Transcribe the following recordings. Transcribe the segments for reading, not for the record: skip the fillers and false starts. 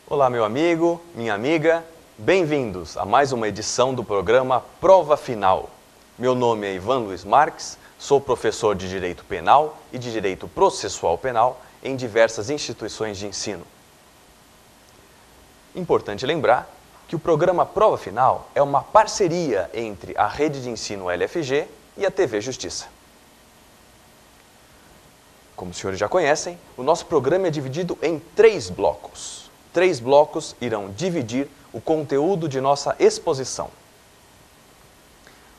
Olá, meu amigo, minha amiga, bem-vindos a mais uma edição do programa Prova Final. Meu nome é Ivan Luiz Marques, sou professor de Direito Penal e de Direito Processual Penal em diversas instituições de ensino. Importante lembrar que o programa Prova Final é uma parceria entre a Rede de Ensino LFG e a TV Justiça. Como os senhores já conhecem, o nosso programa é dividido em 3 blocos. 3 blocos irão dividir o conteúdo de nossa exposição.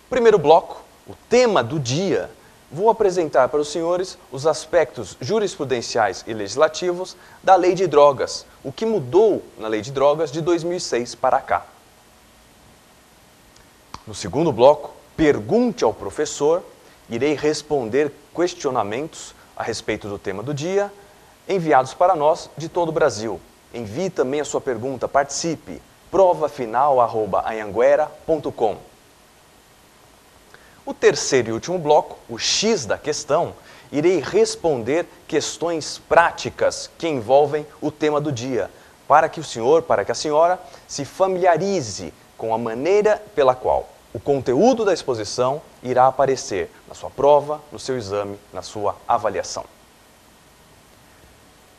Primeiro bloco, o tema do dia, vou apresentar para os senhores os aspectos jurisprudenciais e legislativos da Lei de Drogas, o que mudou na Lei de Drogas de 2006 para cá. No segundo bloco, pergunte ao professor, irei responder questionamentos a respeito do tema do dia, enviados para nós de todo o Brasil. Envie também a sua pergunta, participe, provafinal@anhanguera.com. O terceiro e último bloco, o X da questão, irei responder questões práticas que envolvem o tema do dia, para que o senhor, para que a senhora se familiarize com a maneira pela qual o conteúdo da exposição irá aparecer na sua prova, no seu exame, na sua avaliação.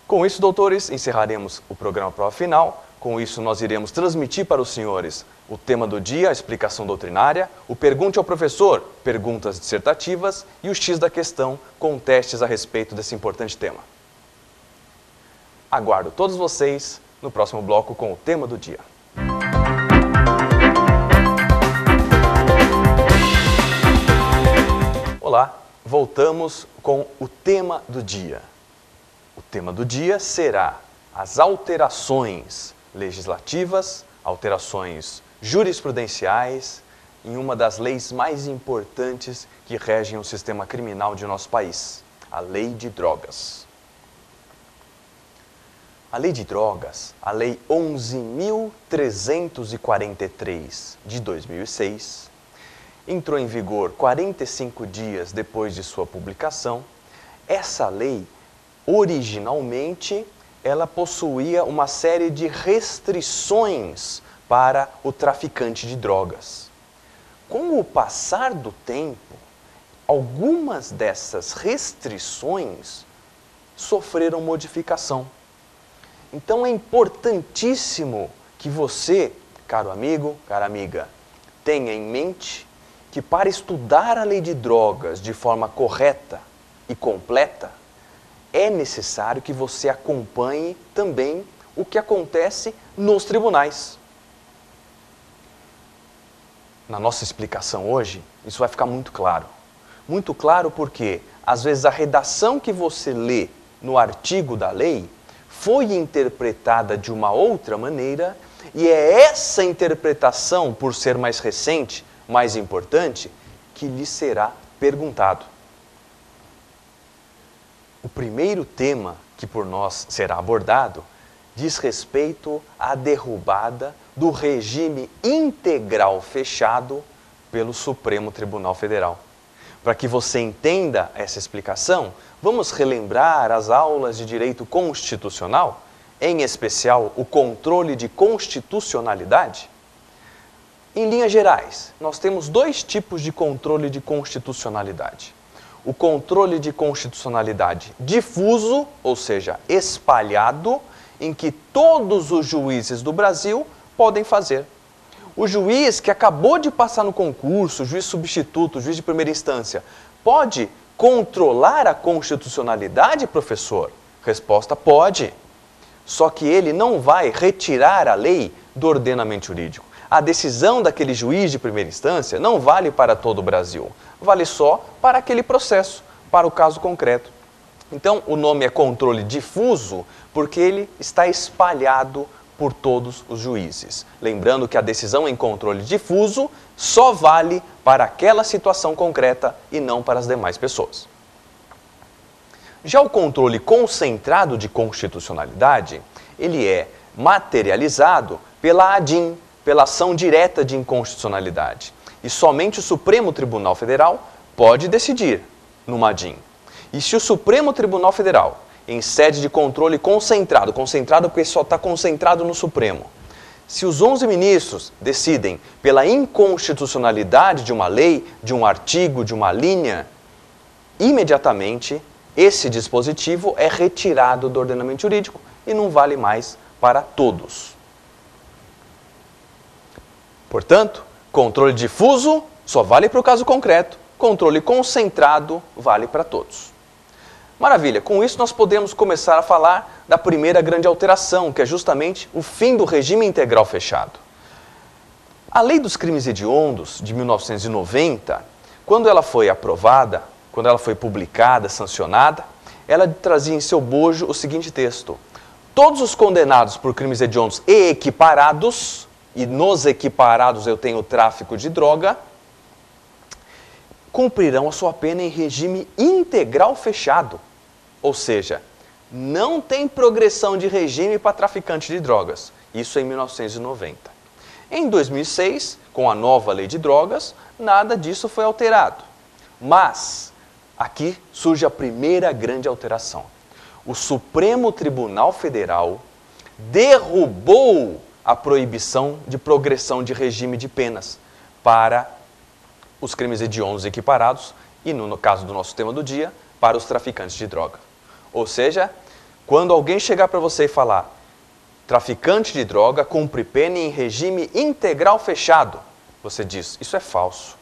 Com isso, doutores, encerraremos o programa Prova Final. Com isso, nós iremos transmitir para os senhores o tema do dia, a explicação doutrinária, o Pergunte ao Professor, perguntas dissertativas e o X da questão, com testes a respeito desse importante tema. Aguardo todos vocês no próximo bloco com o tema do dia. Olá, voltamos com o tema do dia. O tema do dia será as alterações legislativas, alterações jurisprudenciais em uma das leis mais importantes que regem o sistema criminal de nosso país, a Lei de Drogas. A Lei de Drogas, a Lei 11.343 de 2006, entrou em vigor 45 dias depois de sua publicação. Essa lei, originalmente, ela possuía uma série de restrições para o traficante de drogas. Com o passar do tempo, algumas dessas restrições sofreram modificação. Então é importantíssimo que você, caro amigo, cara amiga, tenha em mente que para estudar a Lei de Drogas de forma correta e completa, é necessário que você acompanhe também o que acontece nos tribunais. Na nossa explicação hoje, isso vai ficar muito claro. Muito claro porque, às vezes, a redação que você lê no artigo da lei foi interpretada de uma outra maneira e é essa interpretação, por ser mais recente, mais importante, que lhe será perguntado. O primeiro tema que por nós será abordado diz respeito à derrubada do regime integral fechado pelo Supremo Tribunal Federal. Para que você entenda essa explicação, vamos relembrar as aulas de direito constitucional, em especial o controle de constitucionalidade. Em linhas gerais, nós temos 2 tipos de controle de constitucionalidade. O controle de constitucionalidade difuso, ou seja, espalhado, em que todos os juízes do Brasil podem fazer. O juiz que acabou de passar no concurso, juiz substituto, juiz de primeira instância, pode controlar a constitucionalidade, professor? Resposta: pode. Só que ele não vai retirar a lei do ordenamento jurídico. A decisão daquele juiz de primeira instância não vale para todo o Brasil. Vale só para aquele processo, para o caso concreto. Então, o nome é controle difuso porque ele está espalhado por todos os juízes. Lembrando que a decisão em controle difuso só vale para aquela situação concreta e não para as demais pessoas. Já o controle concentrado de constitucionalidade, ele é materializado pela ADIM, pela ação direta de inconstitucionalidade. E somente o Supremo Tribunal Federal pode decidir numa ADIM. E se o Supremo Tribunal Federal em sede de controle concentrado. Concentrado porque só está concentrado no Supremo. Se os 11 ministros decidem pela inconstitucionalidade de uma lei, de um artigo, de uma linha, imediatamente esse dispositivo é retirado do ordenamento jurídico e não vale mais para todos. Portanto, controle difuso só vale para o caso concreto, controle concentrado vale para todos. Maravilha, com isso nós podemos começar a falar da primeira grande alteração, que é justamente o fim do regime integral fechado. A Lei dos Crimes Hediondos, de 1990, quando ela foi aprovada, quando ela foi publicada, sancionada, ela trazia em seu bojo o seguinte texto: todos os condenados por crimes hediondos e equiparados, e nos equiparados eu tenho o tráfico de droga, cumprirão a sua pena em regime integral fechado. Ou seja, não tem progressão de regime para traficante de drogas. Isso em 1990. Em 2006, com a nova lei de drogas, nada disso foi alterado. Mas, aqui surge a primeira grande alteração. O Supremo Tribunal Federal derrubou a proibição de progressão de regime de penas para os crimes hediondos equiparados e, no caso do nosso tema do dia, para os traficantes de droga. Ou seja, quando alguém chegar para você e falar traficante de droga cumpre pena em regime integral fechado, você diz, isso é falso.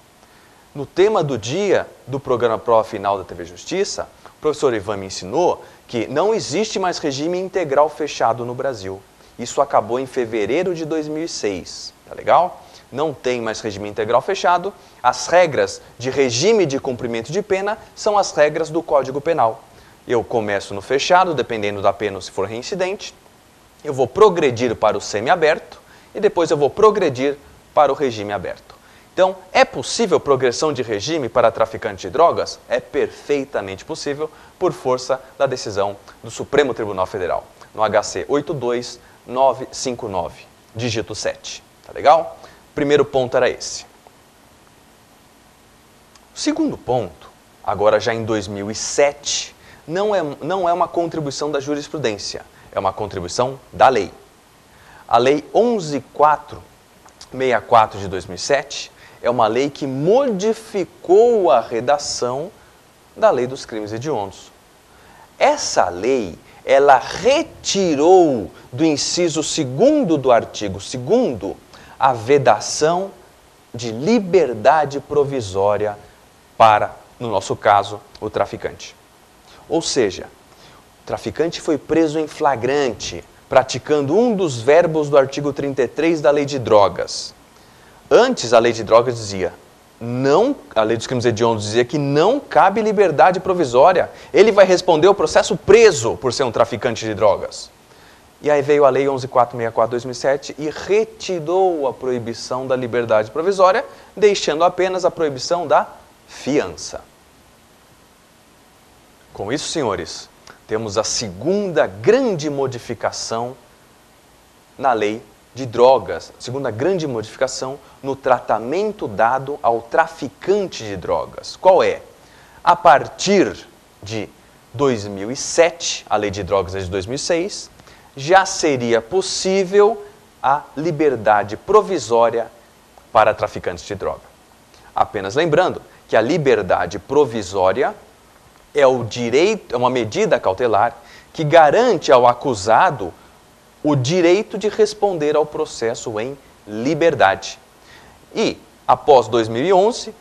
No tema do dia do programa Prova Final da TV Justiça, o professor Ivan me ensinou que não existe mais regime integral fechado no Brasil. Isso acabou em fevereiro de 2006, tá legal? Não tem mais regime integral fechado. As regras de regime de cumprimento de pena são as regras do Código Penal. Eu começo no fechado, dependendo da pena, se for reincidente. Eu vou progredir para o semiaberto e depois eu vou progredir para o regime aberto. Então, é possível progressão de regime para traficante de drogas? É perfeitamente possível por força da decisão do Supremo Tribunal Federal, no HC 82959, dígito 7. Tá legal? Primeiro ponto era esse. O segundo ponto, agora já em 2007, não é uma contribuição da jurisprudência, é uma contribuição da lei. A Lei 11.464 de 2007 é uma lei que modificou a redação da Lei dos Crimes Hediondos. Essa lei, ela retirou do inciso 2º do artigo 2º a vedação de liberdade provisória para, no nosso caso, o traficante. Ou seja, o traficante foi preso em flagrante, praticando um dos verbos do artigo 33 da Lei de Drogas. Antes, a Lei de Drogas dizia, a Lei dos Crimes Hediondos dizia que não cabe liberdade provisória. Ele vai responder o processo preso por ser um traficante de drogas. E aí veio a Lei 11.464 de 2007 e retirou a proibição da liberdade provisória, deixando apenas a proibição da fiança. Com isso, senhores, temos a segunda grande modificação na lei de drogas, a segunda grande modificação no tratamento dado ao traficante de drogas. Qual é? A partir de 2007, a lei de drogas é de 2006, já seria possível a liberdade provisória para traficantes de droga. Apenas lembrando que a liberdade provisória é uma medida cautelar que garante ao acusado o direito de responder ao processo em liberdade. E, após 2011,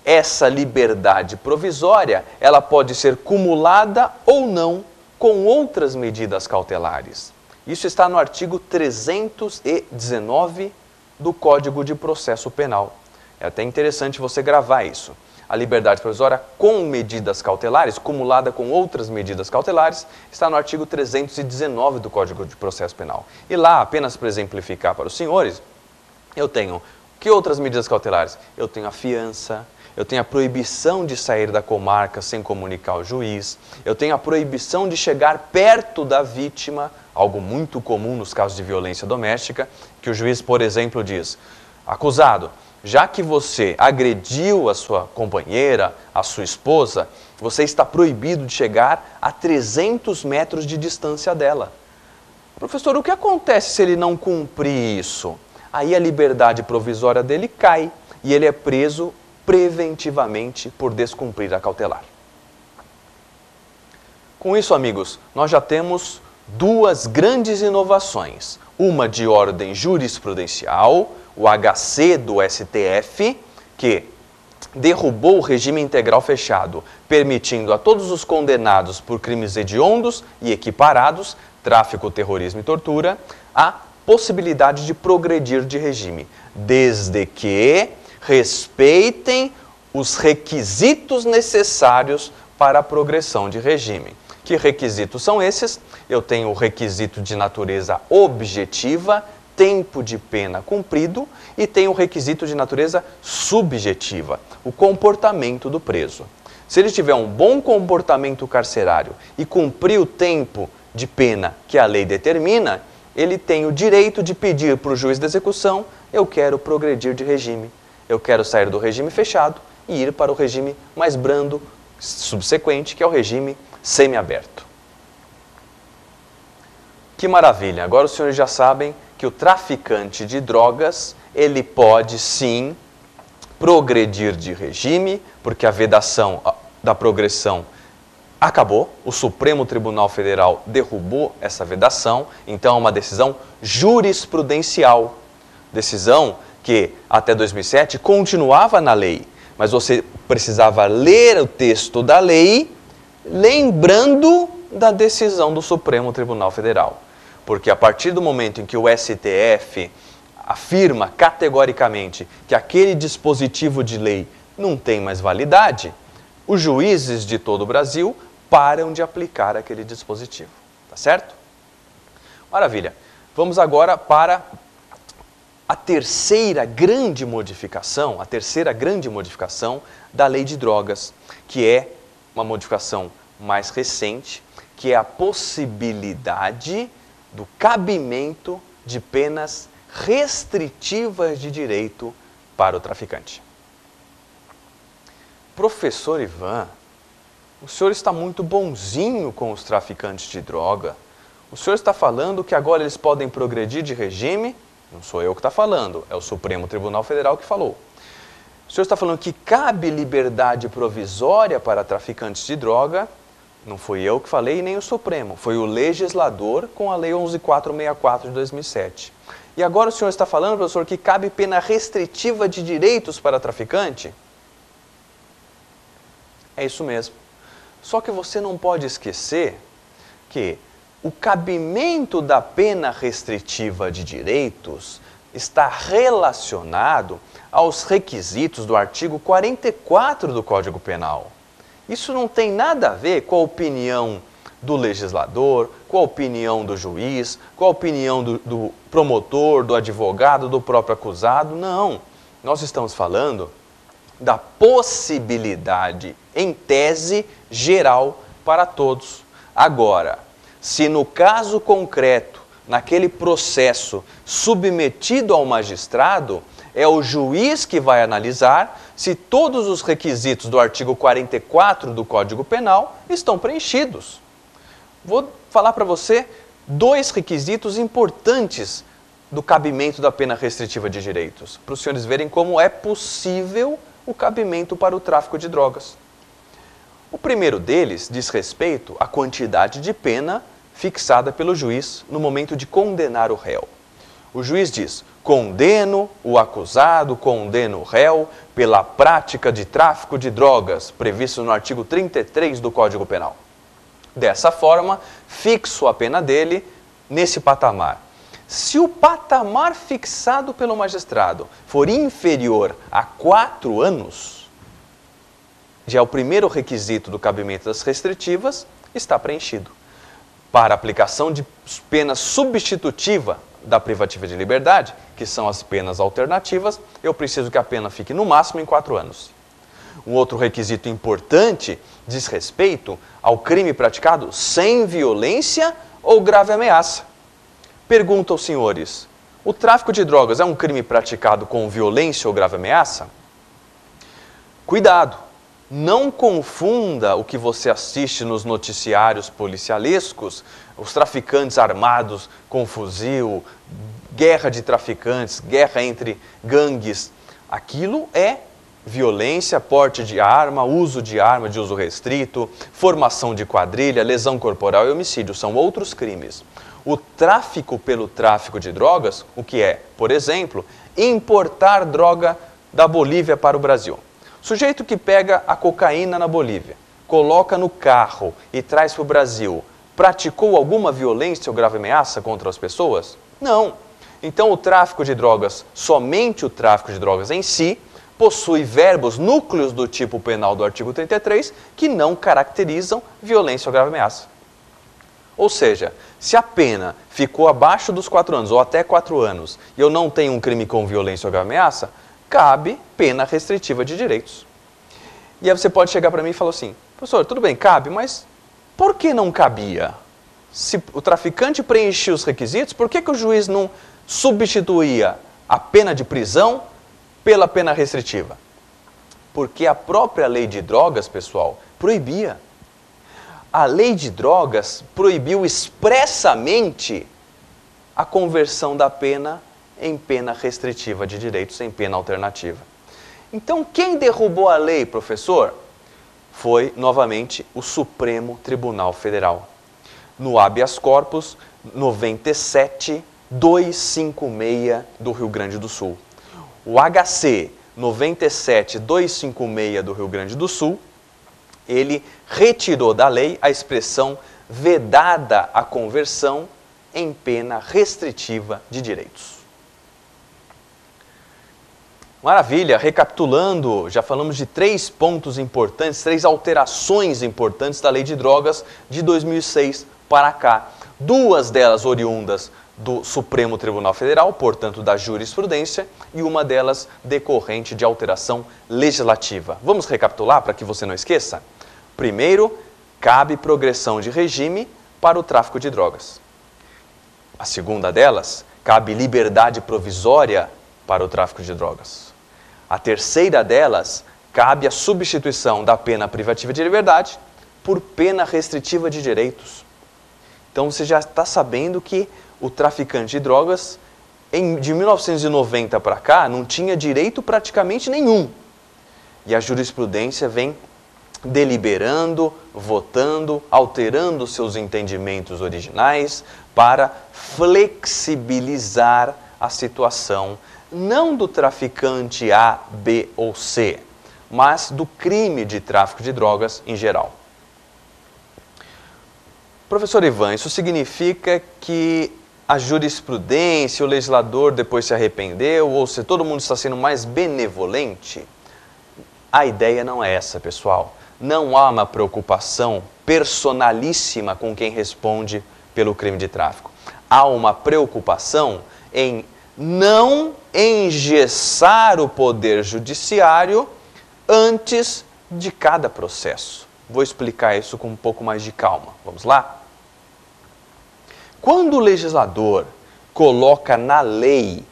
essa liberdade provisória ela pode ser cumulada ou não com outras medidas cautelares. Isso está no artigo 319 do Código de Processo Penal. É até interessante você gravar isso. A liberdade provisória com medidas cautelares, cumulada com outras medidas cautelares, está no artigo 319 do Código de Processo Penal. E lá, apenas para exemplificar para os senhores, eu tenho, que outras medidas cautelares? Eu tenho a fiança, eu tenho a proibição de sair da comarca sem comunicar ao juiz, eu tenho a proibição de chegar perto da vítima, algo muito comum nos casos de violência doméstica, que o juiz, por exemplo, diz, acusado, já que você agrediu a sua companheira, a sua esposa, você está proibido de chegar a 300 metros de distância dela. Professor, o que acontece se ele não cumprir isso? Aí a liberdade provisória dele cai e ele é preso preventivamente por descumprir a cautelar. Com isso, amigos, nós já temos duas grandes inovações. Uma de ordem jurisprudencial, o HC do STF, que derrubou o regime integral fechado, permitindo a todos os condenados por crimes hediondos e equiparados, tráfico, terrorismo e tortura, a possibilidade de progredir de regime, desde que respeitem os requisitos necessários para a progressão de regime. Que requisitos são esses? Eu tenho o requisito de natureza objetiva, tempo de pena cumprido, e tenho o requisito de natureza subjetiva, o comportamento do preso. Se ele tiver um bom comportamento carcerário e cumprir o tempo de pena que a lei determina, ele tem o direito de pedir para o juiz de execução: eu quero progredir de regime, eu quero sair do regime fechado e ir para o regime mais brando, subsequente, que é o regime semiaberto. Que maravilha! Agora os senhores já sabem que o traficante de drogas, ele pode sim progredir de regime, porque a vedação da progressão acabou, o Supremo Tribunal Federal derrubou essa vedação, então é uma decisão jurisprudencial, decisão que até 2007 continuava na lei, mas você precisava ler o texto da lei lembrando da decisão do Supremo Tribunal Federal. Porque a partir do momento em que o STF afirma categoricamente que aquele dispositivo de lei não tem mais validade, os juízes de todo o Brasil param de aplicar aquele dispositivo. Tá certo? Maravilha. Vamos agora para a terceira grande modificação da Lei de Drogas, que é uma modificação mais recente, que é a possibilidade do cabimento de penas restritivas de direito para o traficante. Professor Ivan, o senhor está muito bonzinho com os traficantes de droga. O senhor está falando que agora eles podem progredir de regime? Não sou eu que está falando, é o Supremo Tribunal Federal que falou. O senhor está falando que cabe liberdade provisória para traficantes de droga? Não fui eu que falei, nem o Supremo. Foi o legislador com a Lei 11.464 de 2007. E agora o senhor está falando, professor, que cabe pena restritiva de direitos para traficante? É isso mesmo. Só que você não pode esquecer que o cabimento da pena restritiva de direitos está relacionado aos requisitos do artigo 44 do Código Penal. Isso não tem nada a ver com a opinião do legislador, com a opinião do juiz, com a opinião do promotor, do advogado, do próprio acusado. Não. Nós estamos falando da possibilidade, em tese, geral para todos. Agora, se no caso concreto, naquele processo submetido ao magistrado, é o juiz que vai analisar se todos os requisitos do artigo 44 do Código Penal estão preenchidos. Vou falar para você dois requisitos importantes do cabimento da pena restritiva de direitos, para os senhores verem como é possível o cabimento para o tráfico de drogas. O primeiro deles diz respeito à quantidade de pena fixada pelo juiz no momento de condenar o réu. O juiz diz: condeno o acusado, condeno o réu pela prática de tráfico de drogas, previsto no artigo 33 do Código Penal. Dessa forma, fixo a pena dele nesse patamar. Se o patamar fixado pelo magistrado for inferior a 4 anos, já é o primeiro requisito do cabimento das restritivas, está preenchido. Para aplicação de pena substitutiva da privativa de liberdade, que são as penas alternativas, eu preciso que a pena fique no máximo em 4 anos. Um outro requisito importante diz respeito ao crime praticado sem violência ou grave ameaça. Pergunto aos senhores, O tráfico de drogas é um crime praticado com violência ou grave ameaça? Cuidado! Não confunda o que você assiste nos noticiários policialescos, os traficantes armados com fuzil, guerra de traficantes, guerra entre gangues. Aquilo é violência, porte de arma, uso de arma de uso restrito, formação de quadrilha, lesão corporal e homicídio. São outros crimes. O tráfico pelo tráfico de drogas, o que é? Por exemplo, importar droga da Bolívia para o Brasil. Sujeito que pega a cocaína na Bolívia, coloca no carro e traz para o Brasil, praticou alguma violência ou grave ameaça contra as pessoas? Não. Então o tráfico de drogas, somente o tráfico de drogas em si, possui verbos, núcleos do tipo penal do artigo 33, que não caracterizam violência ou grave ameaça. Ou seja, se a pena ficou abaixo dos 4 anos ou até 4 anos e eu não tenho um crime com violência ou grave ameaça, cabe pena restritiva de direitos. E aí você pode chegar para mim e falar assim, professor, tudo bem, cabe, mas por que não cabia? Se o traficante preenchia os requisitos, por que o juiz não substituía a pena de prisão pela pena restritiva? Porque a própria lei de drogas, pessoal, proibia. A lei de drogas proibiu expressamente a conversão da pena em pena restritiva de direitos, em pena alternativa. Então, quem derrubou a lei, professor? Foi, novamente, o Supremo Tribunal Federal. No habeas corpus 97.256 do Rio Grande do Sul. O HC 97.256 do Rio Grande do Sul, ele retirou da lei a expressão vedada a conversão em pena restritiva de direitos. Maravilha, recapitulando, já falamos de 3 pontos importantes, 3 alterações importantes da Lei de Drogas de 2006 para cá. 2 delas oriundas do Supremo Tribunal Federal, portanto da jurisprudência, e uma delas decorrente de alteração legislativa. Vamos recapitular para que você não esqueça? Primeiro, cabe progressão de regime para o tráfico de drogas. A segunda delas, cabe liberdade provisória para o tráfico de drogas. A terceira delas, cabe a substituição da pena privativa de liberdade por pena restritiva de direitos. Então você já está sabendo que o traficante de drogas, de 1990 para cá, não tinha direito praticamente nenhum. E a jurisprudência vem deliberando, votando, alterando seus entendimentos originais para flexibilizar a situação, não do traficante A, B ou C, mas do crime de tráfico de drogas em geral. Professor Ivan, isso significa que a jurisprudência, o legislador depois se arrependeu, ou se todo mundo está sendo mais benevolente? A ideia não é essa, pessoal. Não há uma preocupação personalíssima com quem responde pelo crime de tráfico. Há uma preocupação em não engessar o poder judiciário antes de cada processo. Vou explicar isso com um pouco mais de calma. Vamos lá? Quando o legislador coloca na lei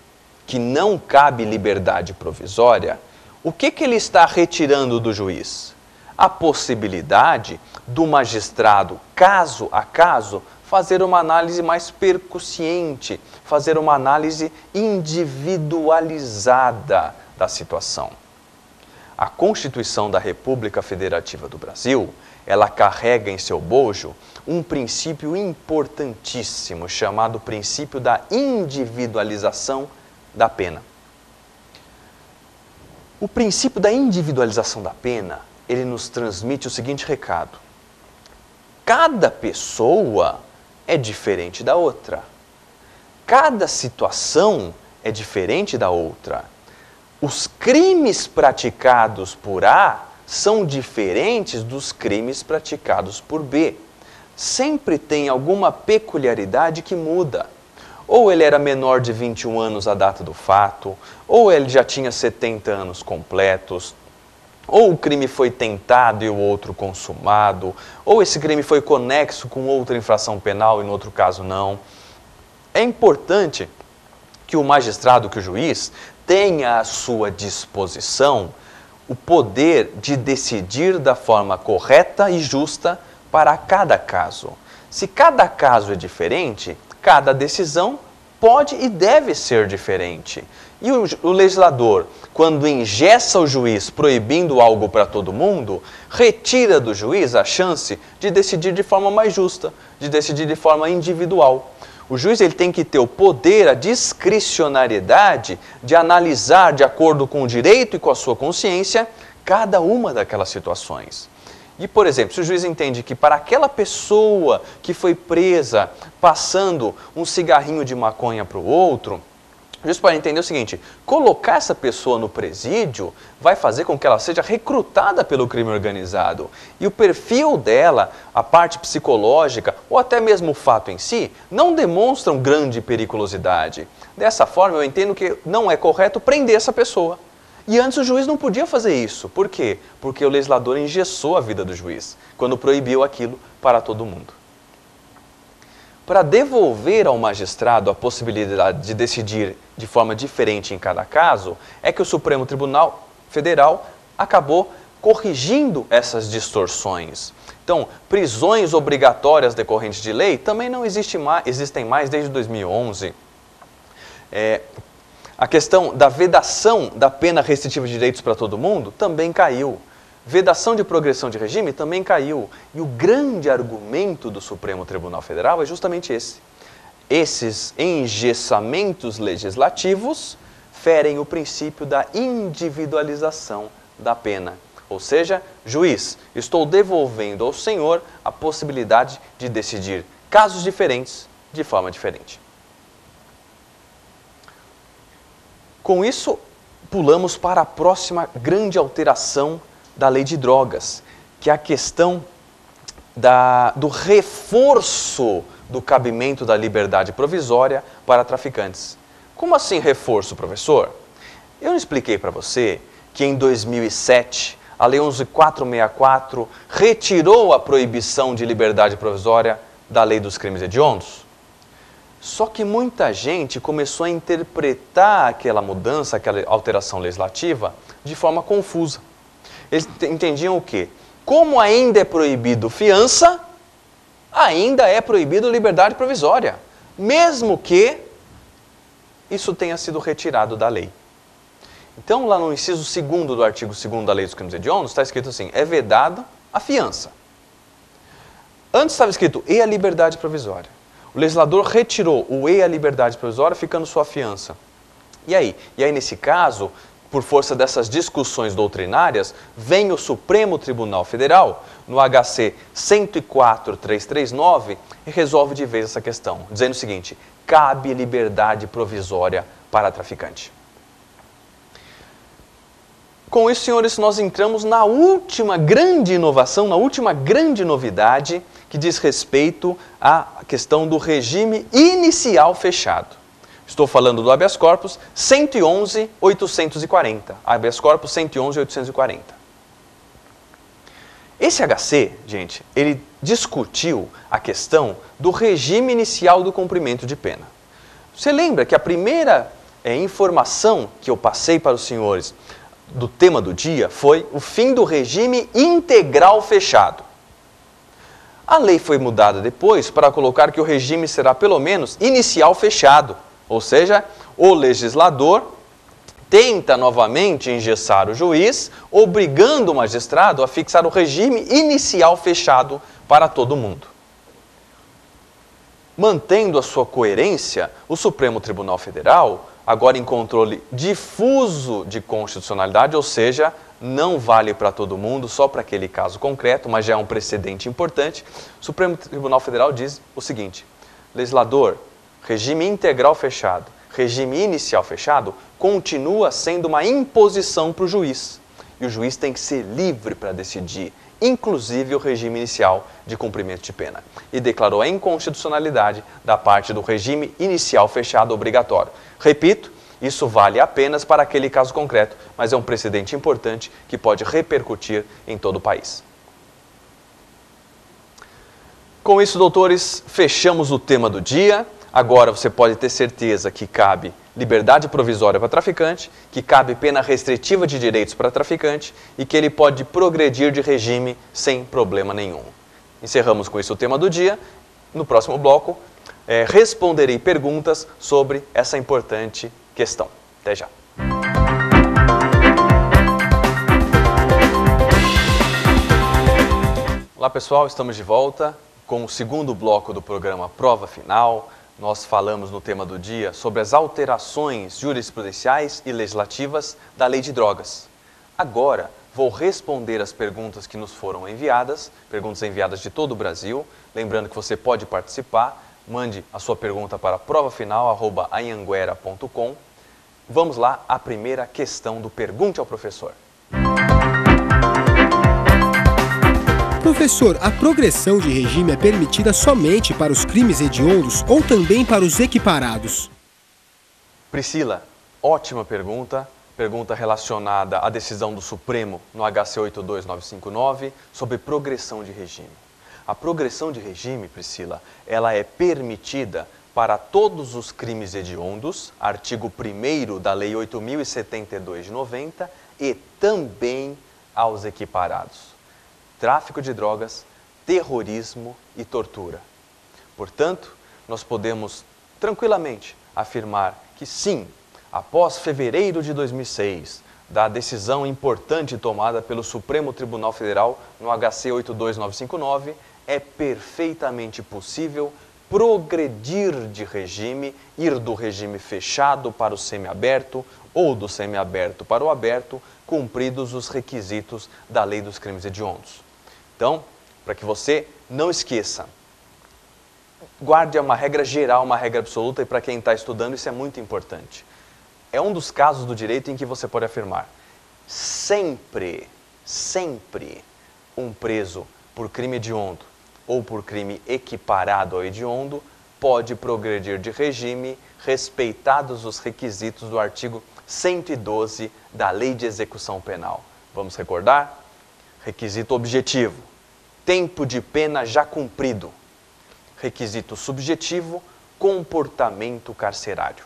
que não cabe liberdade provisória, o que ele está retirando do juiz? A possibilidade do magistrado, caso a caso, fazer uma análise mais percussiente, fazer uma análise individualizada da situação. A Constituição da República Federativa do Brasil, ela carrega em seu bojo um princípio importantíssimo, chamado princípio da individualização da pena. O princípio da individualização da pena, ele nos transmite o seguinte recado: cada pessoa é diferente da outra. Cada situação é diferente da outra. Os crimes praticados por A são diferentes dos crimes praticados por B. Sempre tem alguma peculiaridade que muda. Ou ele era menor de 21 anos à data do fato, ou ele já tinha 70 anos completos, ou o crime foi tentado e o outro consumado, ou esse crime foi conexo com outra infração penal e no outro caso não. É importante que que o magistrado, que o juiz, tenha à sua disposição o poder de decidir da forma correta e justa para cada caso. Se cada caso é diferente, cada decisão pode e deve ser diferente. E o legislador, quando engessa o juiz proibindo algo para todo mundo, retira do juiz a chance de decidir de forma mais justa, de decidir de forma individual. O juiz ele tem que ter o poder, a discricionariedade de analisar de acordo com o direito e com a sua consciência cada uma daquelas situações. E, por exemplo, se o juiz entende que para aquela pessoa que foi presa passando um cigarrinho de maconha para o outro, o juiz pode entender o seguinte: colocar essa pessoa no presídio vai fazer com que ela seja recrutada pelo crime organizado. E o perfil dela, a parte psicológica ou até mesmo o fato em si, não demonstram grande periculosidade. Dessa forma, eu entendo que não é correto prender essa pessoa. E antes o juiz não podia fazer isso. Por quê? Porque o legislador engessou a vida do juiz, quando proibiu aquilo para todo mundo. Para devolver ao magistrado a possibilidade de decidir de forma diferente em cada caso, é que o Supremo Tribunal Federal acabou corrigindo essas distorções. Então, prisões obrigatórias decorrentes de lei também não existem mais desde 2011. A questão da vedação da pena restritiva de direitos para todo mundo também caiu. Vedação de progressão de regime também caiu. E o grande argumento do Supremo Tribunal Federal é justamente esse. Esses engessamentos legislativos ferem o princípio da individualização da pena. Ou seja, juiz, estou devolvendo ao senhor a possibilidade de decidir casos diferentes de forma diferente. Com isso, pulamos para a próxima grande alteração da lei de drogas, que é a questão do reforço do cabimento da liberdade provisória para traficantes. Como assim reforço, professor? Eu não expliquei para você que em 2007, a Lei 11.464 retirou a proibição de liberdade provisória da Lei dos Crimes Hediondos? Só que muita gente começou a interpretar aquela mudança, aquela alteração legislativa, de forma confusa. Eles entendiam o quê? Como ainda é proibido fiança, ainda é proibido liberdade provisória, mesmo que isso tenha sido retirado da lei. Então, lá no inciso 2º do artigo 2º da Lei dos Crimes Hediondos, está escrito assim: é vedada a fiança. Antes estava escrito e a liberdade provisória. O legislador retirou o e a liberdade provisória, ficando só a fiança. E aí? E aí, nesse caso, por força dessas discussões doutrinárias, vem o Supremo Tribunal Federal, no HC 104.339, e resolve de vez essa questão, dizendo o seguinte: cabe liberdade provisória para traficante. Com isso, senhores, nós entramos na última grande inovação, na última grande novidade, que diz respeito à questão do regime inicial fechado. Estou falando do habeas corpus 111.840. Habeas corpus 111.840. Esse HC, gente, ele discutiu a questão do regime inicial do cumprimento de pena. Você lembra que a primeira informação que eu passei para os senhores do tema do dia foi o fim do regime integral fechado. A lei foi mudada depois para colocar que o regime será pelo menos inicial fechado. Ou seja, o legislador tenta novamente engessar o juiz, obrigando o magistrado a fixar o regime inicial fechado para todo mundo. Mantendo a sua coerência, o Supremo Tribunal Federal, agora em controle difuso de constitucionalidade, ou seja, não vale para todo mundo, só para aquele caso concreto, mas já é um precedente importante, o Supremo Tribunal Federal diz o seguinte: legislador, regime integral fechado, regime inicial fechado, continua sendo uma imposição para o juiz. E o juiz tem que ser livre para decidir, inclusive o regime inicial de cumprimento de pena. E declarou a inconstitucionalidade da parte do regime inicial fechado obrigatório. Repito, isso vale apenas para aquele caso concreto, mas é um precedente importante que pode repercutir em todo o país. Com isso, doutores, fechamos o tema do dia. Agora você pode ter certeza que cabe liberdade provisória para traficante, que cabe pena restritiva de direitos para traficante e que ele pode progredir de regime sem problema nenhum. Encerramos com isso o tema do dia. No próximo bloco, responderei perguntas sobre essa importante questão. Até já. Olá pessoal, estamos de volta com o segundo bloco do programa Prova Final. Nós falamos no tema do dia sobre as alterações jurisprudenciais e legislativas da Lei de Drogas. Agora vou responder as perguntas que nos foram enviadas, perguntas enviadas de todo o Brasil. Lembrando que você pode participar, mande a sua pergunta para provafinal@anhanguera.com. Vamos lá, a primeira questão do Pergunte ao Professor. Professor, a progressão de regime é permitida somente para os crimes hediondos ou também para os equiparados? Priscila, ótima pergunta. Pergunta relacionada à decisão do Supremo no HC 82959 sobre progressão de regime. A progressão de regime, Priscila, ela é permitida para todos os crimes hediondos, artigo 1º da Lei 8.072 de 90, e também aos equiparados. Tráfico de drogas, terrorismo e tortura. Portanto, nós podemos tranquilamente afirmar que sim, após fevereiro de 2006, da decisão importante tomada pelo Supremo Tribunal Federal no HC 82959, é perfeitamente possível progredir de regime, ir do regime fechado para o semiaberto ou do semiaberto para o aberto, cumpridos os requisitos da Lei dos Crimes Hediondos. Então, para que você não esqueça, guarde uma regra geral, uma regra absoluta, e para quem está estudando isso é muito importante. É um dos casos do direito em que você pode afirmar: sempre um preso por crime hediondo ou por crime equiparado ao hediondo pode progredir de regime, respeitados os requisitos do artigo 112 da Lei de Execução Penal. Vamos recordar? Requisito objetivo: tempo de pena já cumprido. Requisito subjetivo: comportamento carcerário.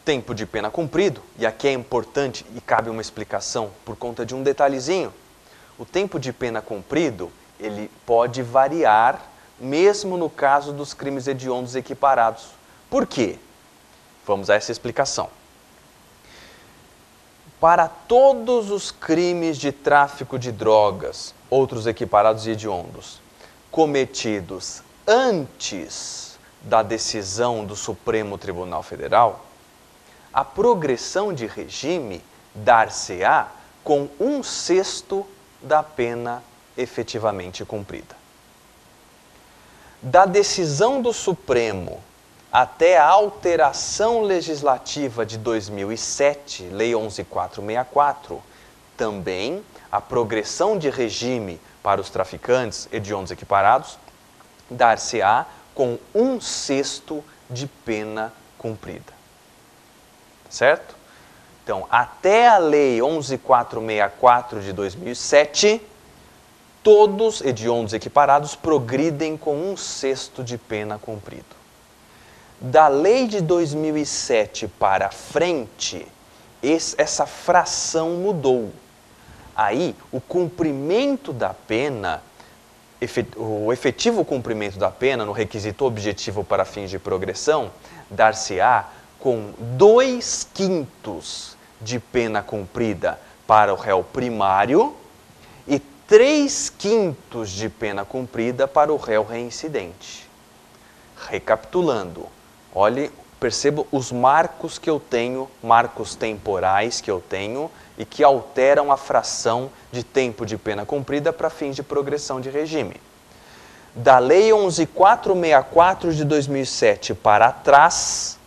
Tempo de pena cumprido, e aqui é importante e cabe uma explicação por conta de um detalhezinho. O tempo de pena cumprido, ele pode variar mesmo no caso dos crimes hediondos equiparados. Por quê? Vamos a essa explicação. Para todos os crimes de tráfico de drogas, outros equiparados e hediondos, cometidos antes da decisão do Supremo Tribunal Federal, a progressão de regime dar-se-á com 1/6 da pena efetivamente cumprida. Da decisão do Supremo até a alteração legislativa de 2007, Lei 11.464, também a progressão de regime para os traficantes hediondos equiparados dar-se-á com 1/6 de pena cumprida. Certo? Então, até a Lei 11.464 de 2007, todos hediondos equiparados progridem com 1/6 de pena cumprido. Da lei de 2007 para frente, essa fração mudou. Aí, o cumprimento da pena, o efetivo cumprimento da pena no requisito objetivo para fins de progressão, dar-se-á com 2/5 de pena cumprida para o réu primário e 3/5 de pena cumprida para o réu reincidente. Recapitulando, olhe, perceba os marcos que eu tenho, marcos temporais que eu tenho e que alteram a fração de tempo de pena cumprida para fins de progressão de regime. Da Lei 11.464 de 2007 para trás,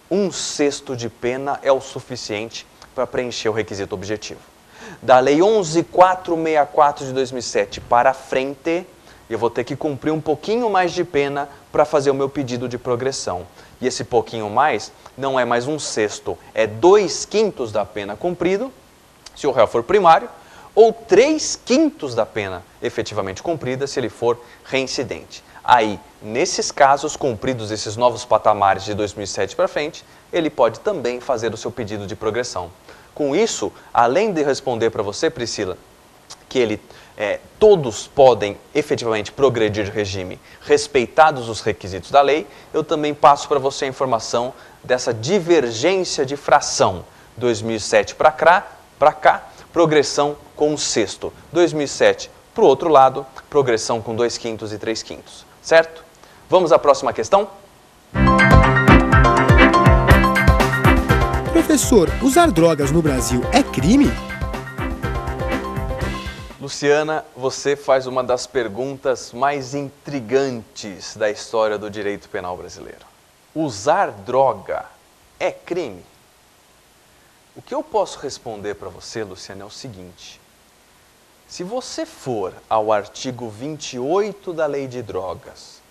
1/6 de pena é o suficiente para preencher o requisito objetivo. Da Lei 11.464 de 2007 para frente, eu vou ter que cumprir um pouquinho mais de pena para fazer o meu pedido de progressão. E esse pouquinho mais não é mais 1/6, é 2/5 da pena cumprido, se o réu for primário, ou 3/5 da pena efetivamente cumprida, se ele for reincidente. Aí, nesses casos, cumpridos esses novos patamares de 2007 para frente, ele pode também fazer o seu pedido de progressão. Com isso, além de responder para você, Priscila, que todos podem efetivamente progredir de regime, respeitados os requisitos da lei, eu também passo para você a informação dessa divergência de fração. 2007 para cá, progressão com 1/6. 2007 para o outro lado, progressão com 2/5 e 3/5. Certo? Vamos à próxima questão? Professor, usar drogas no Brasil é crime? Luciana, você faz uma das perguntas mais intrigantes da história do direito penal brasileiro. Usar droga é crime? O que eu posso responder para você, Luciana, é o seguinte. Se você for ao artigo 28 da Lei de Drogas,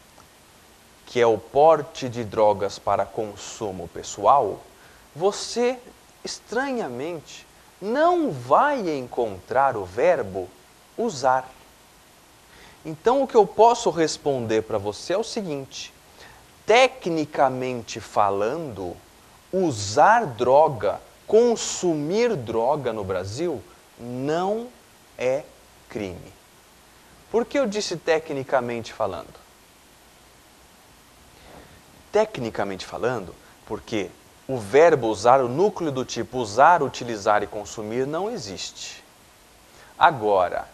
que é o porte de drogas para consumo pessoal, você, estranhamente, não vai encontrar o verbo usar. Então, o que eu posso responder para você é o seguinte. Tecnicamente falando, usar droga, consumir droga no Brasil não é crime. Por que eu disse tecnicamente falando? Tecnicamente falando, porque o verbo usar, o núcleo do tipo usar, utilizar e consumir não existe. Agora,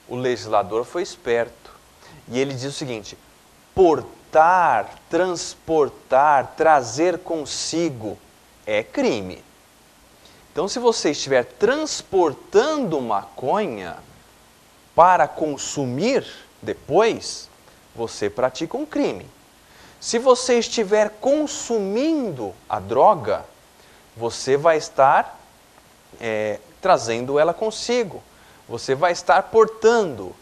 o legislador foi esperto e ele diz o seguinte: portar, transportar, trazer consigo é crime. Então, se você estiver transportando maconha para consumir depois, você pratica um crime. Se você estiver consumindo a droga, você vai estar trazendo ela consigo. Você vai estar portando.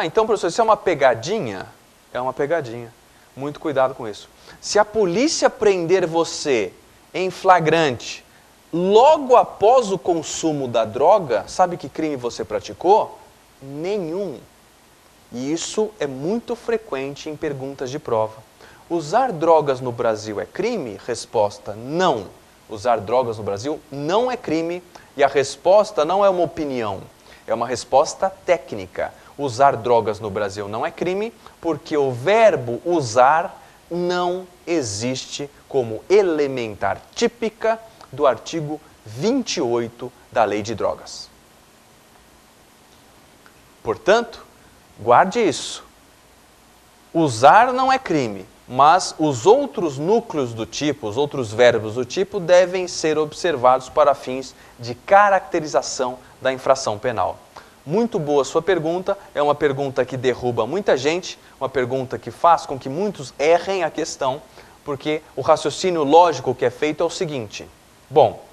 Então, professor, isso é uma pegadinha? É uma pegadinha. Muito cuidado com isso. Se a polícia prender você em flagrante, logo após o consumo da droga, sabe que crime você praticou? Nenhum. E isso é muito frequente em perguntas de prova. Usar drogas no Brasil é crime? Resposta: não. Usar drogas no Brasil não é crime e a resposta não é uma opinião, é uma resposta técnica. Usar drogas no Brasil não é crime porque o verbo usar não existe como elementar típica do artigo 28 da Lei de Drogas. Portanto, guarde isso. Usar não é crime, mas os outros núcleos do tipo, os outros verbos do tipo, devem ser observados para fins de caracterização da infração penal. Muito boa sua pergunta, é uma pergunta que derruba muita gente, uma pergunta que faz com que muitos errem a questão, porque o raciocínio lógico que é feito é o seguinte: bom,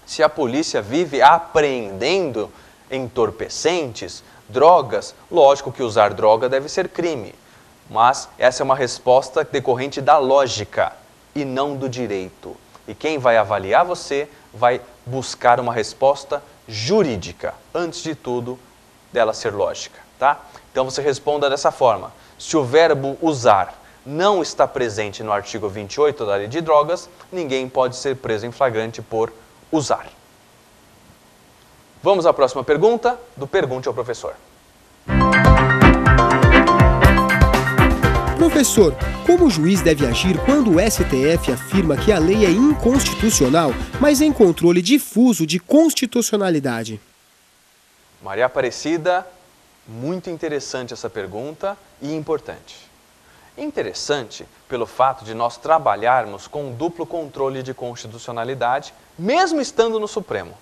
se a polícia vive apreendendo entorpecentes, drogas, lógico que usar droga deve ser crime. Mas essa é uma resposta decorrente da lógica e não do direito. E quem vai avaliar você vai buscar uma resposta jurídica, antes de tudo, dela ser lógica, tá? Então você responda dessa forma: se o verbo usar não está presente no artigo 28 da Lei de Drogas, ninguém pode ser preso em flagrante por usar. Vamos à próxima pergunta do Pergunte ao Professor. Professor, como o juiz deve agir quando o STF afirma que a lei é inconstitucional, mas em controle difuso de constitucionalidade? Maria Aparecida, muito interessante essa pergunta e importante. Interessante pelo fato de nós trabalharmos com um duplo controle de constitucionalidade, mesmo estando no Supremo.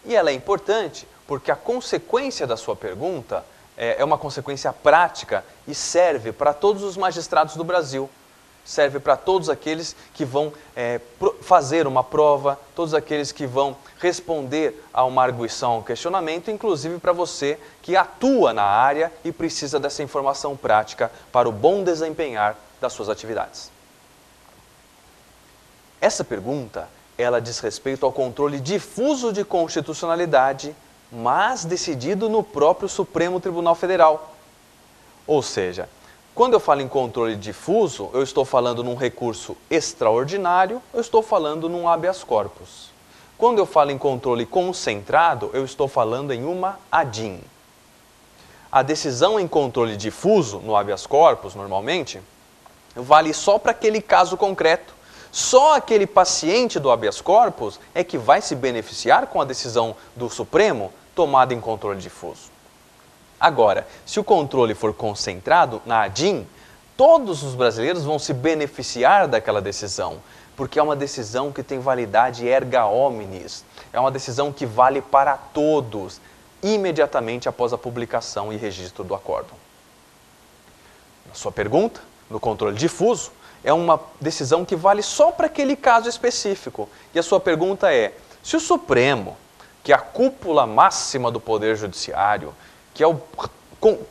E ela é importante porque a consequência da sua pergunta é uma consequência prática e serve para todos os magistrados do Brasil. Serve para todos aqueles que vão fazer uma prova, todos aqueles que vão responder a uma arguição, a um questionamento, inclusive para você que atua na área e precisa dessa informação prática para o bom desempenhar das suas atividades. Essa pergunta, ela diz respeito ao controle difuso de constitucionalidade, mas decidido no próprio Supremo Tribunal Federal. Ou seja, Quando eu falo em controle difuso, eu estou falando num recurso extraordinário, eu estou falando num habeas corpus. Quando eu falo em controle concentrado, eu estou falando em uma ADIM. A decisão em controle difuso, no habeas corpus, normalmente, vale só para aquele caso concreto. Só aquele paciente do habeas corpus é que vai se beneficiar com a decisão do Supremo tomada em controle difuso. Agora, se o controle for concentrado na ADIM, todos os brasileiros vão se beneficiar daquela decisão, porque é uma decisão que tem validade erga omnes, é uma decisão que vale para todos, imediatamente após a publicação e registro do acórdão. Na sua pergunta, no controle difuso, é uma decisão que vale só para aquele caso específico. E a sua pergunta é, se o Supremo, que é a cúpula máxima do Poder Judiciário,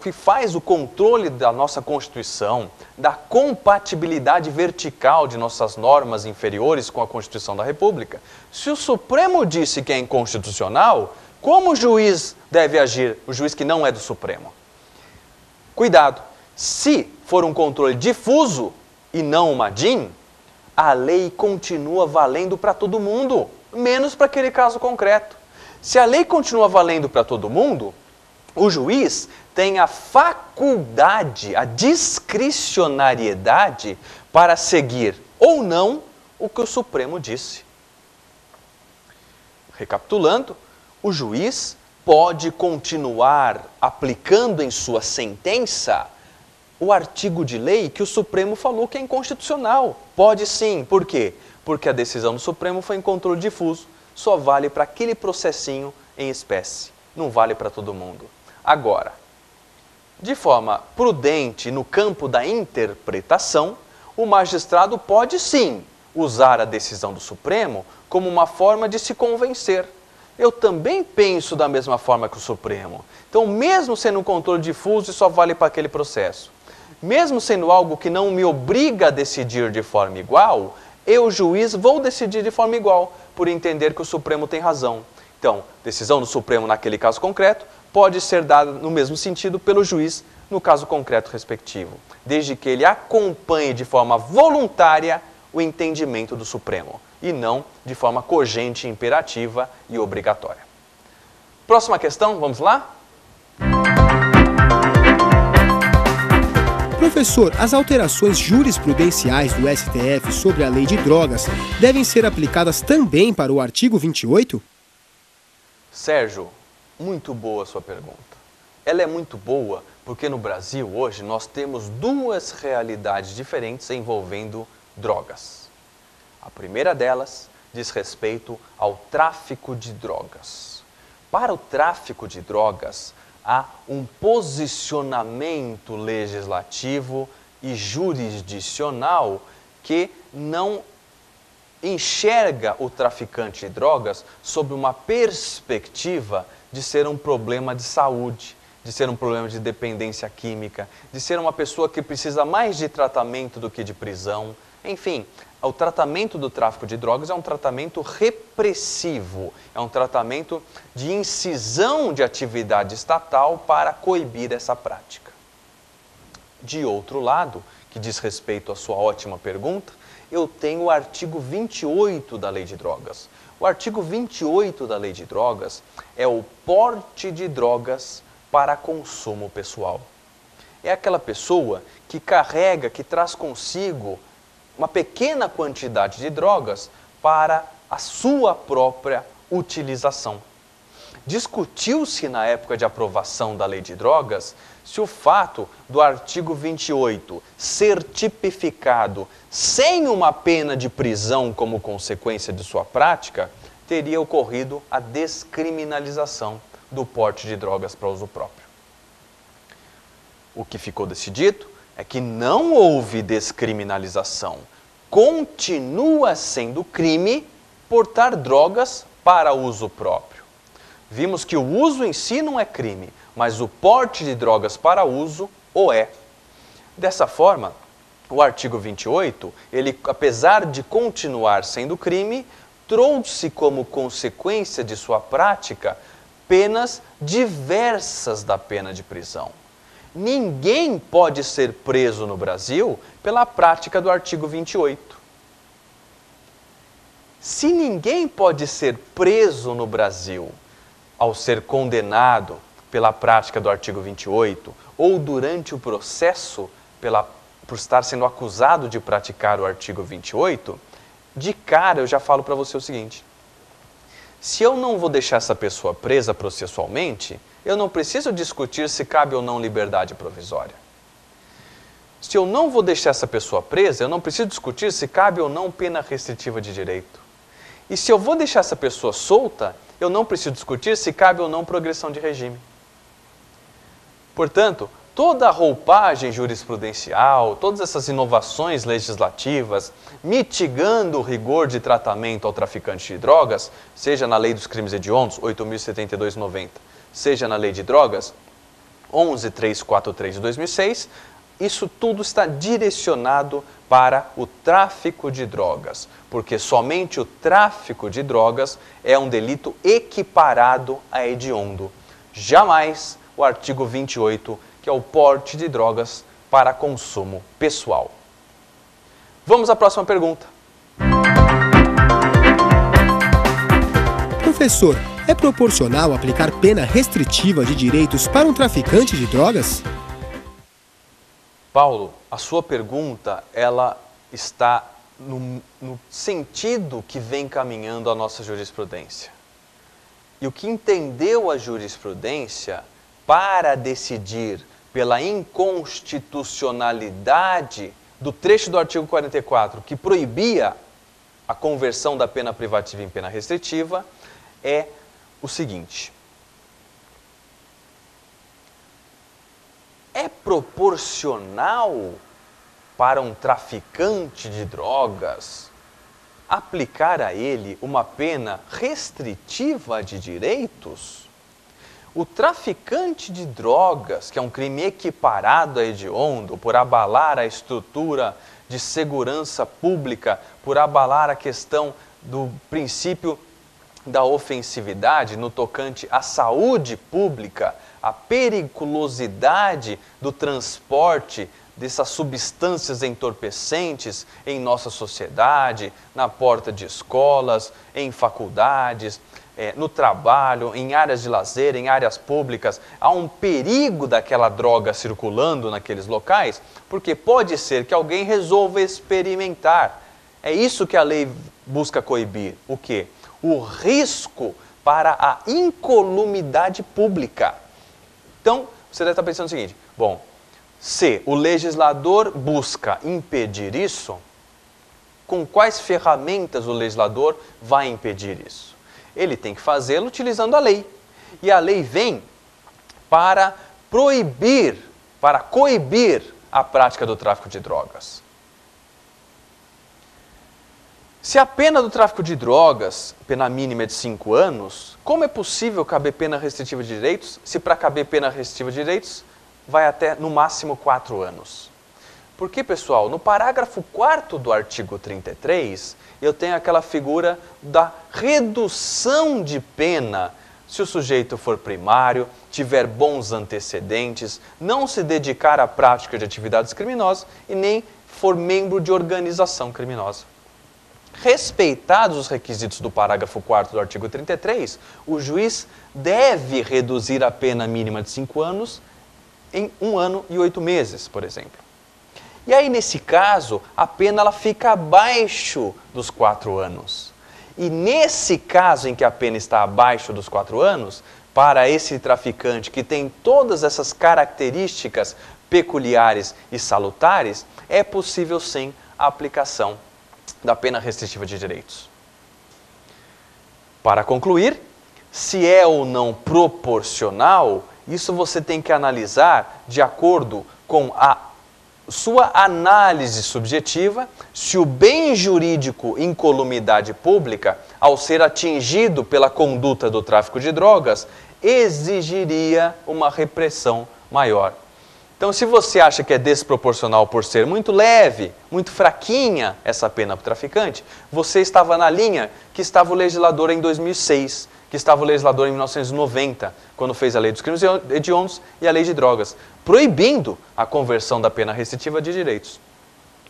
que faz o controle da nossa Constituição, da compatibilidade vertical de nossas normas inferiores com a Constituição da República, se o Supremo disse que é inconstitucional, como o juiz deve agir, o juiz que não é do Supremo? Cuidado, se for um controle difuso e não uma ADIM, a lei continua valendo para todo mundo, menos para aquele caso concreto. Se a lei continua valendo para todo mundo, o juiz tem a faculdade, a discricionariedade para seguir ou não o que o Supremo disse. Recapitulando, o juiz pode continuar aplicando em sua sentença o artigo de lei que o Supremo falou que é inconstitucional. Pode sim. Por quê? Porque a decisão do Supremo foi em controle difuso, só vale para aquele processinho em espécie, não vale para todo mundo. Agora, de forma prudente no campo da interpretação, o magistrado pode sim usar a decisão do Supremo como uma forma de se convencer. Eu também penso da mesma forma que o Supremo. Então, mesmo sendo um controle difuso, só vale para aquele processo. Mesmo sendo algo que não me obriga a decidir de forma igual, eu, juiz, vou decidir de forma igual, por entender que o Supremo tem razão. Então, decisão do Supremo naquele caso concreto pode ser dada no mesmo sentido pelo juiz no caso concreto respectivo, desde que ele acompanhe de forma voluntária o entendimento do Supremo e não de forma cogente, imperativa e obrigatória. Próxima questão, vamos lá? Professor, as alterações jurisprudenciais do STF sobre a lei de drogas devem ser aplicadas também para o artigo 28? Sérgio, muito boa a sua pergunta. Ela é muito boa porque no Brasil hoje nós temos duas realidades diferentes envolvendo drogas. A primeira delas diz respeito ao tráfico de drogas. Para o tráfico de drogas, há um posicionamento legislativo e jurisdicional que não enxerga o traficante de drogas sob uma perspectiva de ser um problema de saúde, de ser um problema de dependência química, de ser uma pessoa que precisa mais de tratamento do que de prisão. Enfim, o tratamento do tráfico de drogas é um tratamento repressivo, é um tratamento de incisão de atividade estatal para coibir essa prática. De outro lado, que diz respeito à sua ótima pergunta, eu tenho o artigo 28 da Lei de Drogas. O artigo 28 da Lei de Drogas é o porte de drogas para consumo pessoal. É aquela pessoa que carrega, que traz consigo uma pequena quantidade de drogas para a sua própria utilização. Discutiu-se na época de aprovação da Lei de Drogas se o fato do artigo 28 ser tipificado sem uma pena de prisão como consequência de sua prática, teria ocorrido a descriminalização do porte de drogas para uso próprio. O que ficou decidido é que não houve descriminalização. Continua sendo crime portar drogas para uso próprio. Vimos que o uso em si não é crime, mas o porte de drogas para uso o é. Dessa forma, o artigo 28, ele, apesar de continuar sendo crime, trouxe como consequência de sua prática penas diversas da pena de prisão. ninguém pode ser preso no Brasil pela prática do artigo 28. Se ninguém pode ser preso no Brasil ao ser condenado pela prática do artigo 28 ou durante o processo por estar sendo acusado de praticar o artigo 28, de cara eu já falo para você o seguinte: se eu não vou deixar essa pessoa presa processualmente, eu não preciso discutir se cabe ou não liberdade provisória. Se eu não vou deixar essa pessoa presa, eu não preciso discutir se cabe ou não pena restritiva de direito. E se eu vou deixar essa pessoa solta, eu não preciso discutir se cabe ou não progressão de regime. Portanto, toda a roupagem jurisprudencial, todas essas inovações legislativas, mitigando o rigor de tratamento ao traficante de drogas, seja na Lei dos Crimes Hediondos, 8.072/90, seja na Lei de Drogas, 11.343 de 2006, isso tudo está direcionado para o tráfico de drogas, porque somente o tráfico de drogas é um delito equiparado a hediondo. Jamais o artigo 28, que é o porte de drogas para consumo pessoal. Vamos à próxima pergunta. Professor, é proporcional aplicar pena restritiva de direitos para um traficante de drogas? Paulo, a sua pergunta, ela está no sentido que vem caminhando a nossa jurisprudência. E o que entendeu a jurisprudência para decidir pela inconstitucionalidade do trecho do artigo 44, que proibia a conversão da pena privativa em pena restritiva, é o seguinte: é proporcional para um traficante de drogas aplicar a ele uma pena restritiva de direitos? O traficante de drogas, que é um crime equiparado a hediondo, por abalar a estrutura de segurança pública, por abalar a questão do princípio da ofensividade no tocante à saúde pública, a periculosidade do transporte dessas substâncias entorpecentes em nossa sociedade, na porta de escolas, em faculdades, no trabalho, em áreas de lazer, em áreas públicas. Há um perigo daquela droga circulando naqueles locais, porque pode ser que alguém resolva experimentar. É isso que a lei busca coibir. O quê? O risco para a incolumidade pública. Então, você deve estar pensando o seguinte: bom, se o legislador busca impedir isso, com quais ferramentas o legislador vai impedir isso? Ele tem que fazê-lo utilizando a lei. E a lei vem para proibir, para coibir a prática do tráfico de drogas. Se a pena do tráfico de drogas, pena mínima é de 5 anos, como é possível caber pena restritiva de direitos, se para caber pena restritiva de direitos vai até, no máximo, 4 anos? Porque, pessoal, no parágrafo 4º do artigo 33, eu tenho aquela figura da redução de pena se o sujeito for primário, tiver bons antecedentes, não se dedicar à prática de atividades criminosas e nem for membro de organização criminosa. Respeitados os requisitos do parágrafo 4º do artigo 33, o juiz deve reduzir a pena mínima de 5 anos em 1 ano e 8 meses, por exemplo. E aí, nesse caso, a pena ela fica abaixo dos 4 anos. E nesse caso em que a pena está abaixo dos 4 anos, para esse traficante que tem todas essas características peculiares e salutares, é possível sim a aplicação da pena restritiva de direitos. Para concluir, se é ou não proporcional, isso você tem que analisar de acordo com a sua análise subjetiva, se o bem jurídico incolumidade pública, ao ser atingido pela conduta do tráfico de drogas, exigiria uma repressão maior. Então, se você acha que é desproporcional por ser muito leve, muito fraquinha essa pena para o traficante, você estava na linha que estava o legislador em 2006, que estava o legislador em 1990, quando fez a Lei dos Crimes Hediondos e a Lei de Drogas, proibindo a conversão da pena restritiva de direitos.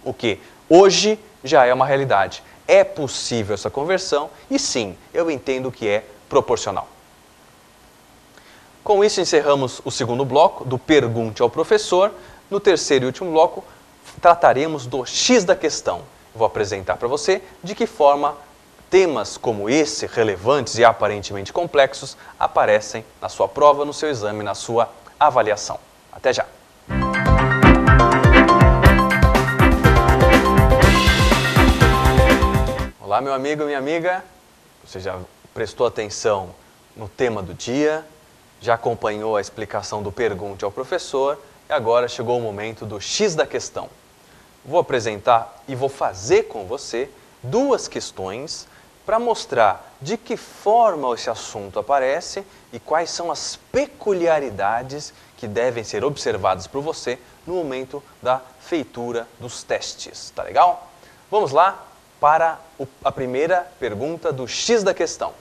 O que hoje já é uma realidade. É possível essa conversão e sim, eu entendo que é proporcional. Com isso encerramos o segundo bloco do Pergunte ao Professor. No terceiro e último bloco trataremos do X da questão. Vou apresentar para você de que forma temas como esse, relevantes e aparentemente complexos, aparecem na sua prova, no seu exame, na sua avaliação. Até já! Olá, meu amigo e minha amiga. Você já prestou atenção no tema do dia, já acompanhou a explicação do Pergunte ao Professor e agora chegou o momento do X da questão. Vou apresentar e vou fazer com você duas questões para mostrar de que forma esse assunto aparece e quais são as peculiaridades que devem ser observadas por você no momento da feitura dos testes. Tá legal? Vamos lá para a primeira pergunta do X da questão.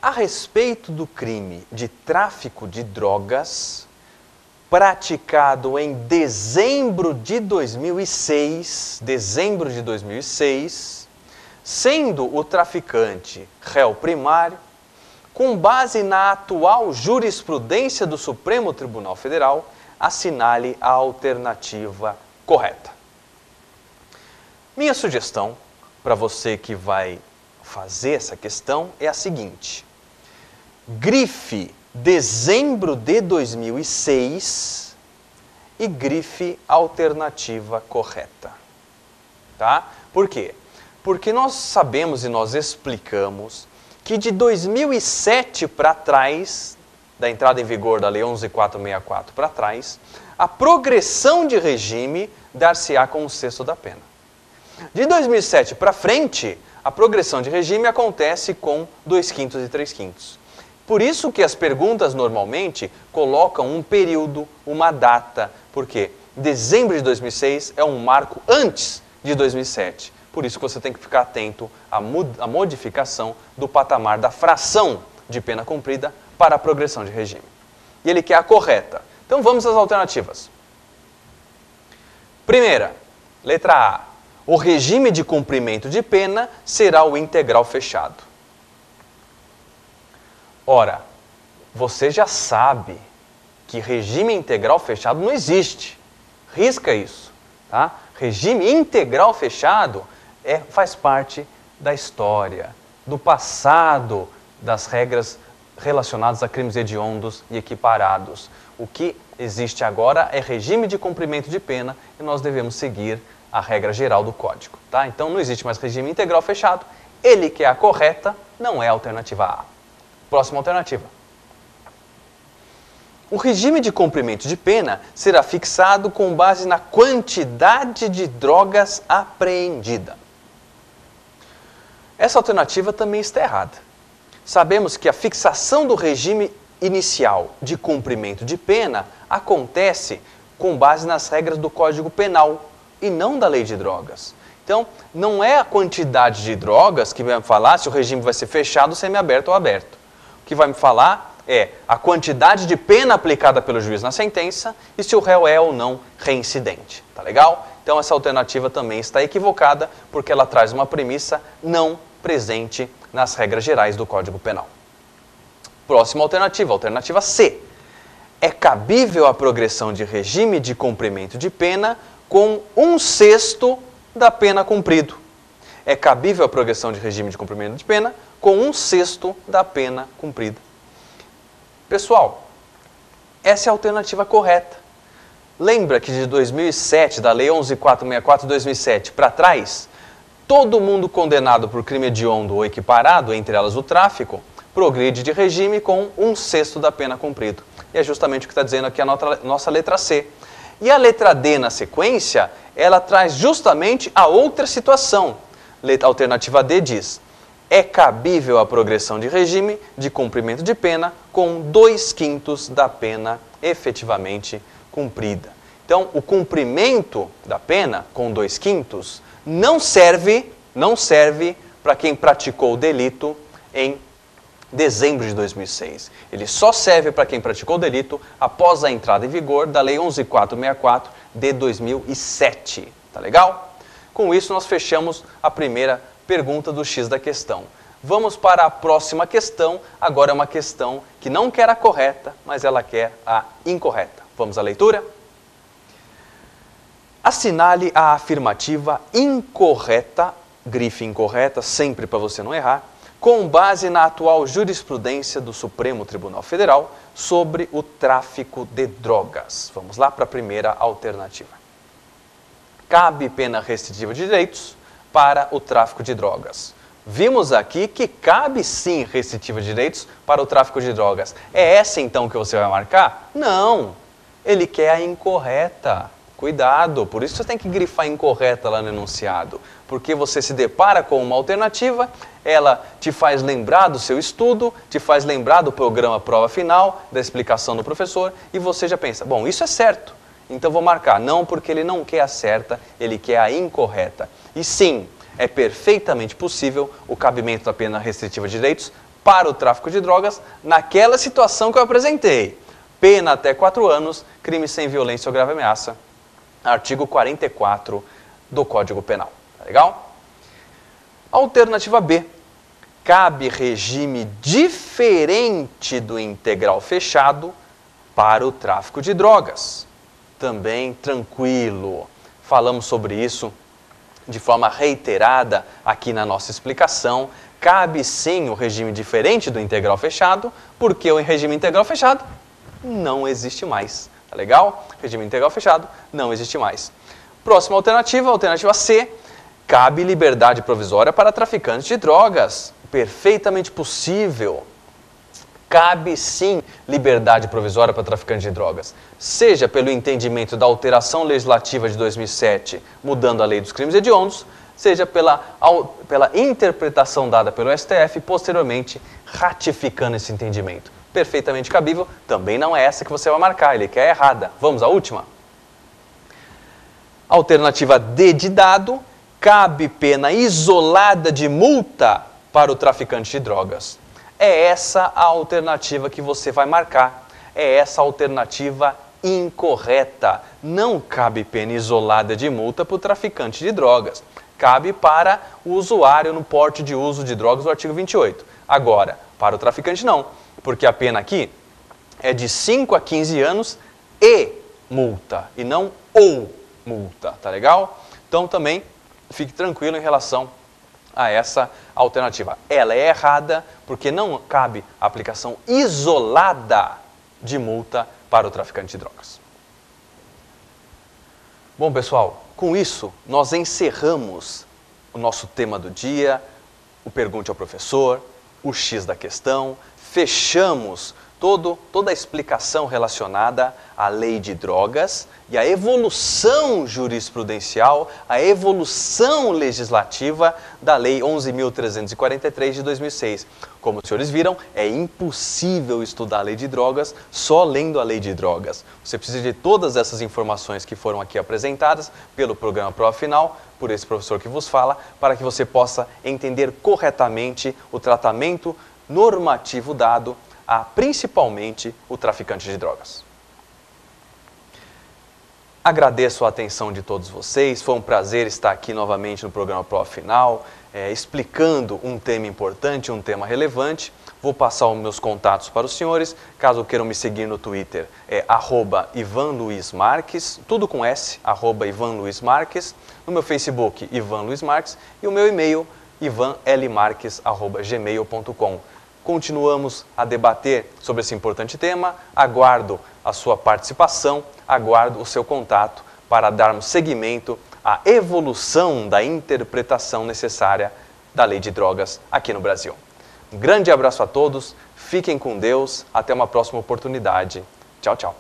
A respeito do crime de tráfico de drogas praticado em dezembro de 2006, sendo o traficante réu primário, com base na atual jurisprudência do Supremo Tribunal Federal, assinale a alternativa correta. Minha sugestão para você que vai fazer essa questão é a seguinte: grife dezembro de 2006 e grife alternativa correta. Tá? Por quê? Porque nós sabemos e nós explicamos que de 2007 para trás, da entrada em vigor da Lei 11.464 para trás, a progressão de regime dar-se-á com o sexto da pena. De 2007 para frente, a progressão de regime acontece com 2/5 e 3/5. Por isso que as perguntas normalmente colocam um período, uma data, porque dezembro de 2006 é um marco antes de 2007. Por isso que você tem que ficar atento à modificação do patamar da fração de pena cumprida para a progressão de regime. E ele quer a correta. Então vamos às alternativas. Primeira, letra A. O regime de cumprimento de pena será o integral fechado. Ora, você já sabe que regime integral fechado não existe. Risca isso. Tá? Regime integral fechado faz parte da história, do passado das regras relacionadas a crimes hediondos e equiparados. O que existe agora é regime de cumprimento de pena e nós devemos seguir a regra geral do Código. Tá? Então não existe mais regime integral fechado, ele que é a correta, não é a alternativa A. Próxima alternativa. O regime de cumprimento de pena será fixado com base na quantidade de drogas apreendida. Essa alternativa também está errada. Sabemos que a fixação do regime inicial de cumprimento de pena acontece com base nas regras do Código Penal e não da Lei de Drogas. Então, não é a quantidade de drogas que vai me falar se o regime vai ser fechado, semiaberto ou aberto. O que vai me falar é a quantidade de pena aplicada pelo juiz na sentença e se o réu é ou não reincidente. Tá legal? Então essa alternativa também está equivocada porque ela traz uma premissa não presente nas regras gerais do Código Penal. Próxima alternativa, alternativa C. É cabível a progressão de regime de cumprimento de pena com 1/6 da pena cumprido. É cabível a progressão de regime de cumprimento de pena com 1/6 da pena cumprida. Pessoal, essa é a alternativa correta. Lembra que de 2007, da Lei 11.464 de 2007 para trás, todo mundo condenado por crime hediondo ou equiparado, entre elas o tráfico, progride de regime com 1/6 da pena cumprida. E é justamente o que está dizendo aqui a nossa letra C. E a letra D, na sequência, ela traz justamente a outra situação. A alternativa D diz: é cabível a progressão de regime de cumprimento de pena com 2/5 da pena efetivamente cumprida. Então, o cumprimento da pena com 2/5 não serve para quem praticou o delito em dezembro de 2006. Ele só serve para quem praticou o delito após a entrada em vigor da Lei 11.464 de 2007. Tá legal? Com isso, nós fechamos a primeira pergunta do X da questão. Vamos para a próxima questão. Agora é uma questão que não quer a correta, mas ela quer a incorreta. Vamos à leitura? Assinale a afirmativa incorreta, grife incorreta, sempre para você não errar, com base na atual jurisprudência do Supremo Tribunal Federal sobre o tráfico de drogas. Vamos lá para a primeira alternativa. Cabe pena restritiva de direitos para o tráfico de drogas. Vimos aqui que cabe sim restritiva de direitos para o tráfico de drogas. É essa então que você vai marcar? Não, ele quer a incorreta. Cuidado, por isso você tem que grifar incorreta lá no enunciado, porque você se depara com uma alternativa, ela te faz lembrar do seu estudo, te faz lembrar do programa prova final, da explicação do professor, e você já pensa, bom, isso é certo, então vou marcar. Não, porque ele não quer a certa, ele quer a incorreta. E sim, é perfeitamente possível o cabimento da pena restritiva de direitos para o tráfico de drogas naquela situação que eu apresentei. Pena até 4 anos, crime sem violência ou grave ameaça, artigo 44 do Código Penal. Tá legal? Alternativa B. Cabe regime diferente do integral fechado para o tráfico de drogas. Também tranquilo. Falamos sobre isso de forma reiterada aqui na nossa explicação. Cabe sim o regime diferente do integral fechado, porque o regime integral fechado não existe mais. Tá legal? Regime integral fechado não existe mais. Próxima alternativa, alternativa C. Cabe liberdade provisória para traficantes de drogas. Perfeitamente possível. Cabe sim liberdade provisória para traficantes de drogas. Seja pelo entendimento da alteração legislativa de 2007, mudando a lei dos crimes hediondos, seja pela interpretação dada pelo STF, posteriormente ratificando esse entendimento. Perfeitamente cabível, também não é essa que você vai marcar, ele quer a errada. Vamos à última? Alternativa D de dado, cabe pena isolada de multa para o traficante de drogas. É essa a alternativa que você vai marcar, é essa a alternativa incorreta. Não cabe pena isolada de multa para o traficante de drogas. Cabe para o usuário no porte de uso de drogas do artigo 28. Agora, para o traficante não. Porque a pena aqui é de 5 a 15 anos e multa, e não ou multa, tá legal? Então também fique tranquilo em relação a essa alternativa. Ela é errada porque não cabe a aplicação isolada de multa para o traficante de drogas. Bom, pessoal, com isso nós encerramos o nosso tema do dia, o Pergunte ao Professor, o X da questão. Fechamos toda a explicação relacionada à lei de drogas e à evolução jurisprudencial, a evolução legislativa da Lei 11.343 de 2006. Como os senhores viram, é impossível estudar a lei de drogas só lendo a lei de drogas. Você precisa de todas essas informações que foram aqui apresentadas pelo programa Prova Final, por esse professor que vos fala, para que você possa entender corretamente o tratamento normativo dado a principalmente o traficante de drogas. Agradeço a atenção de todos vocês, foi um prazer estar aqui novamente no programa Prova Final, explicando um tema importante, um tema relevante. Vou passar os meus contatos para os senhores, caso queiram me seguir no Twitter, é @IvanLuizMarques, tudo com S, @IvanLuizMarques, no meu Facebook, Ivan Luiz Marques, e o meu e-mail, ivanlmarques@gmail.com. Continuamos a debater sobre esse importante tema, aguardo a sua participação, aguardo o seu contato para darmos seguimento à evolução da interpretação necessária da lei de drogas aqui no Brasil. Um grande abraço a todos, fiquem com Deus, até uma próxima oportunidade. Tchau, tchau.